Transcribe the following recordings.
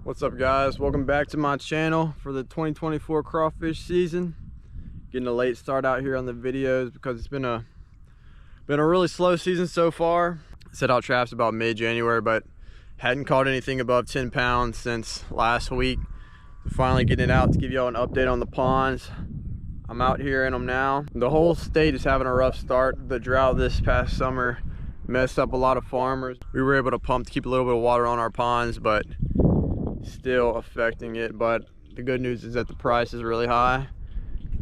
What's up, guys? Welcome back to my channel for the 2024 crawfish season. Getting a late start out here on the videos because it's been a really slow season so far. Set out traps about mid-January, but hadn't caught anything above 10 pounds since last week. So finally getting it out to give y'all an update on the ponds. I'm out here in them now. The whole state is having a rough start. The drought this past summer messed up a lot of farmers. We were able to pump to keep a little bit of water on our ponds, but still affecting it. But the good news is that the price is really high.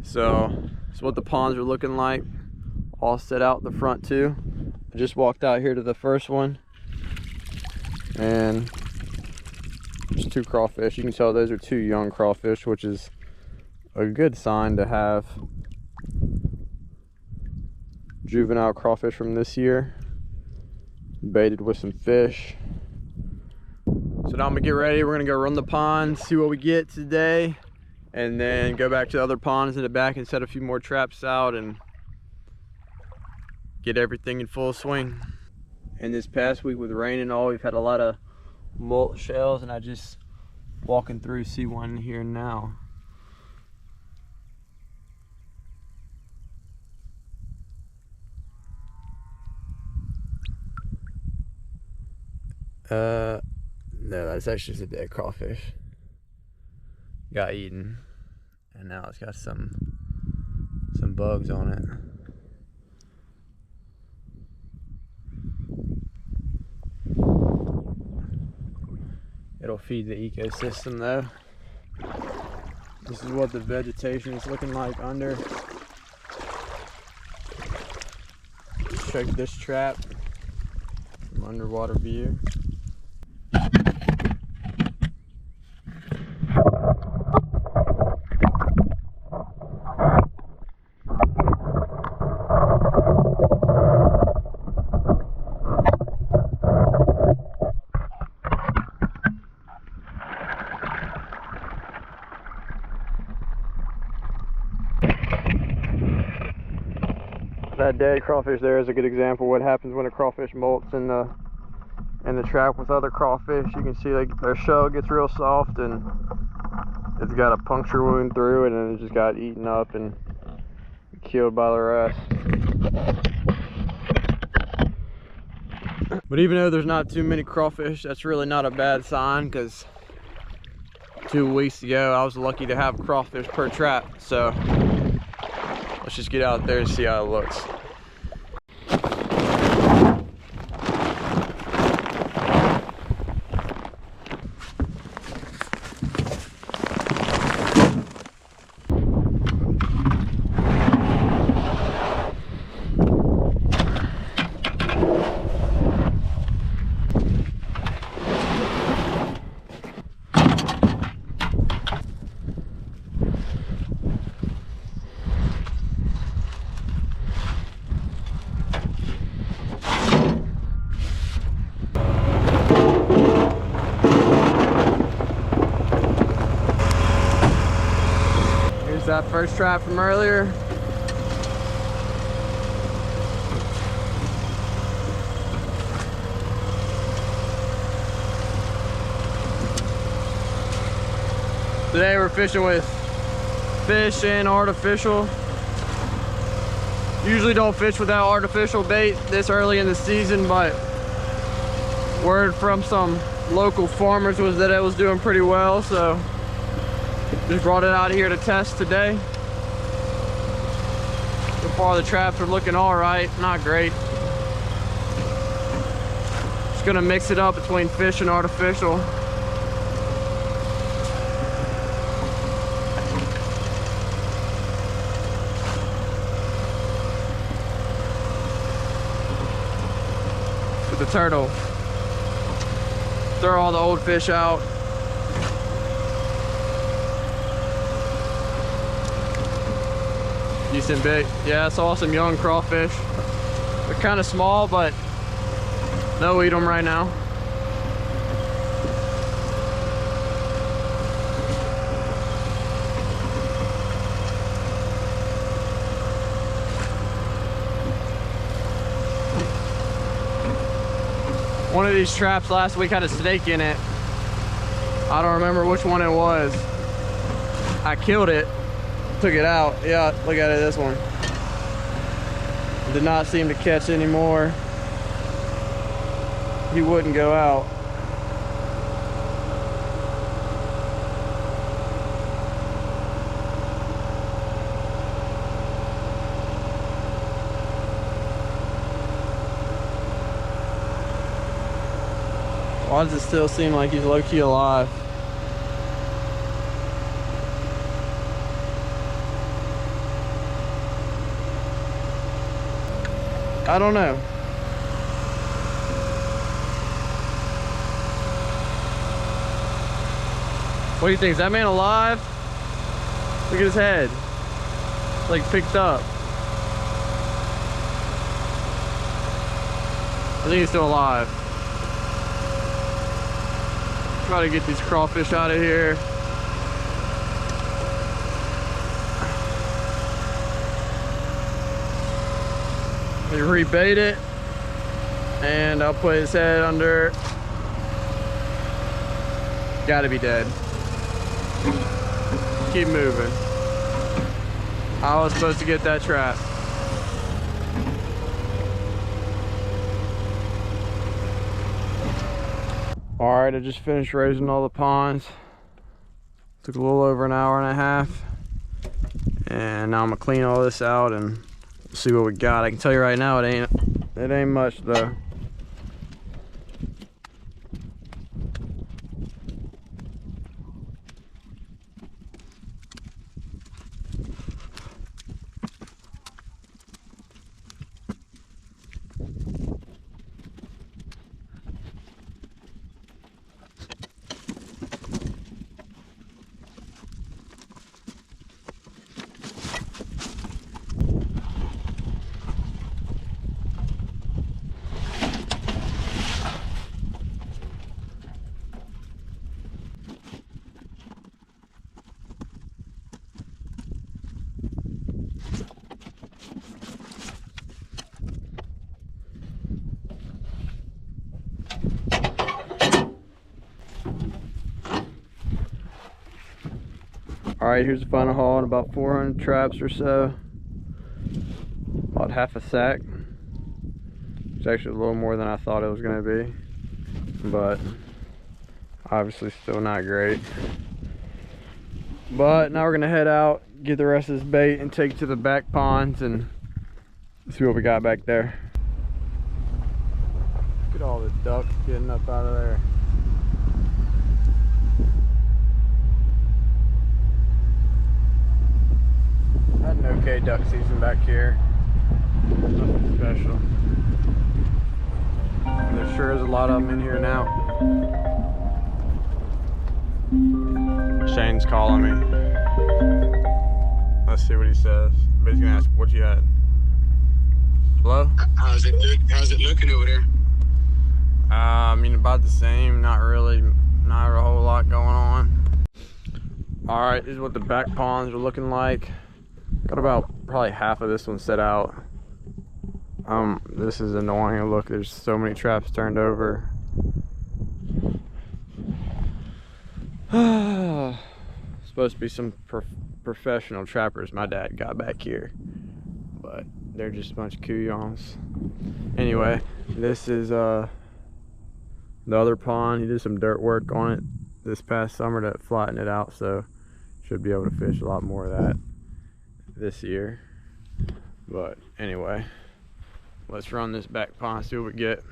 So that's what the ponds are looking like, all set out the front too. I just walked out here to the first one and there's 2 crawfish. You can tell those are 2 young crawfish, which is a good sign to have juvenile crawfish from this year, baited with some fish. So now I'm gonna get ready. We're gonna go run the ponds, see what we get today, and then go back to the other ponds in the back and set a few more traps out and get everything in full swing. And this past week with rain and all, we've had a lot of molt shells, and I just walking through see one here now. No, that's actually just a dead crawfish. Got eaten, and now it's got some bugs on it. It'll feed the ecosystem though. This is what the vegetation is looking like under. Let's check this trap from underwater view. That dead crawfish there is a good example of what happens when a crawfish molts in the trap with other crawfish. You can see like their shell gets real soft and it's got a puncture wound through it, and it just got eaten up and killed by the rest. But even though there's not too many crawfish, that's really not a bad sign, because 2 weeks ago I was lucky to have crawfish per trap. So let's just get out there and see how it looks. That first trap from earlier. Today we're fishing with fish and artificial. Usually don't fish without artificial bait this early in the season, but word from some local farmers was that it was doing pretty well, so just brought it out here to test today. So far the traps are looking all right, not great. Just gonna mix it up between fish and artificial. With the turtle. Throw all the old fish out. Decent bait. Yeah, I saw some young crawfish. They're kind of small, but they'll eat them right now. One of these traps last week had a snake in it. I don't remember which one it was. I killed it, took it out. Yeah, look at it, this one. Did not seem to catch anymore. He wouldn't go out. Why does it still seem like he's low-key alive? I don't know. What do you think? Is that man alive? Look at his head. It's like picked up. I think he's still alive. Try to get these crawfish out of here. We rebait it, and I'll put his head under. Gotta be dead. Keep moving. I was supposed to get that trap. All right, I just finished raising all the ponds. Took a little over an hour and a half. And now I'm gonna clean all this out and see what we got. I can tell you right now, it ain't much though. All right, here's the final haul in about 400 traps or so. About half a sack. It's actually a little more than I thought it was gonna be, but obviously still not great. But now we're gonna head out, get the rest of this bait, and take it to the back ponds and see what we got back there. Look at all the ducks getting up out of there. Had an okay duck season back here. Nothing special. There sure is a lot of them in here now. Shane's calling me. Let's see what he says. But he's gonna ask what you had. Hello? How's it looking over there? I mean, about the same. Not really. Not a whole lot going on. All right, this is what the back ponds are looking like. Got about probably half of this one set out. This is annoying. Look, there's so many traps turned over. Supposed to be some professional trappers my dad got back here, but they're just a bunch of kuyons. Anyway, this is the other pond. He did some dirt work on it this past summer to flatten it out, so should be able to fish a lot more of that this year. But anyway, let's run this back pond, see what we get.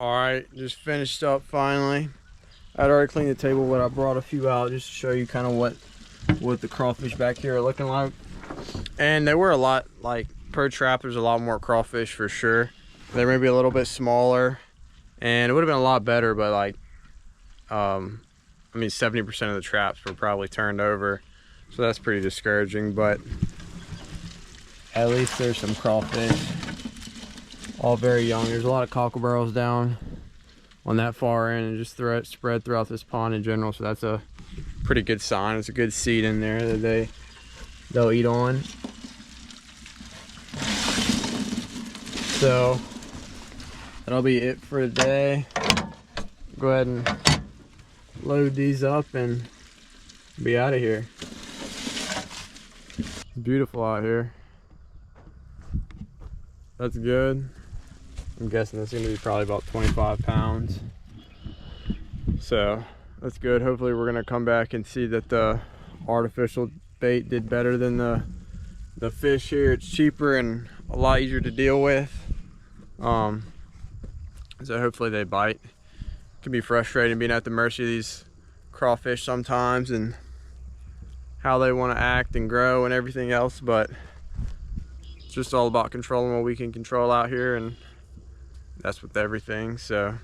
All right, just finished up finally. I'd already cleaned the table, but I brought a few out just to show you kind of what the crawfish back here are looking like. And they were a lot, like per trap, there's a lot more crawfish for sure. They're maybe a little bit smaller, and it would have been a lot better, but like, I mean, 70% of the traps were probably turned over, so that's pretty discouraging. But at least there's some crawfish, all very young. There's a lot of cockerels down on that far end and just spread throughout this pond in general, so that's a pretty good sign. It's a good seed in there that they'll eat on. So that'll be it for today. Go ahead and load these up and be out of here. Beautiful out here. That's good. I'm guessing that's gonna be probably about 25 pounds. So that's good. Hopefully we're gonna come back and see that the artificial bait did better than the fish here. It's cheaper and a lot easier to deal with. So hopefully they bite. It can be frustrating being at the mercy of these crawfish sometimes and how they want to act and grow and everything else, but it's just all about controlling what we can control out here, and that's with everything. So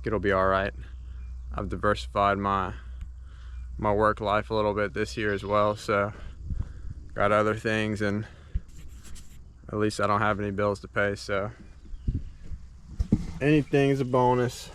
it'll be all right. I've diversified my work life a little bit this year as well, so got other things, and at least I don't have any bills to pay, so anything is a bonus.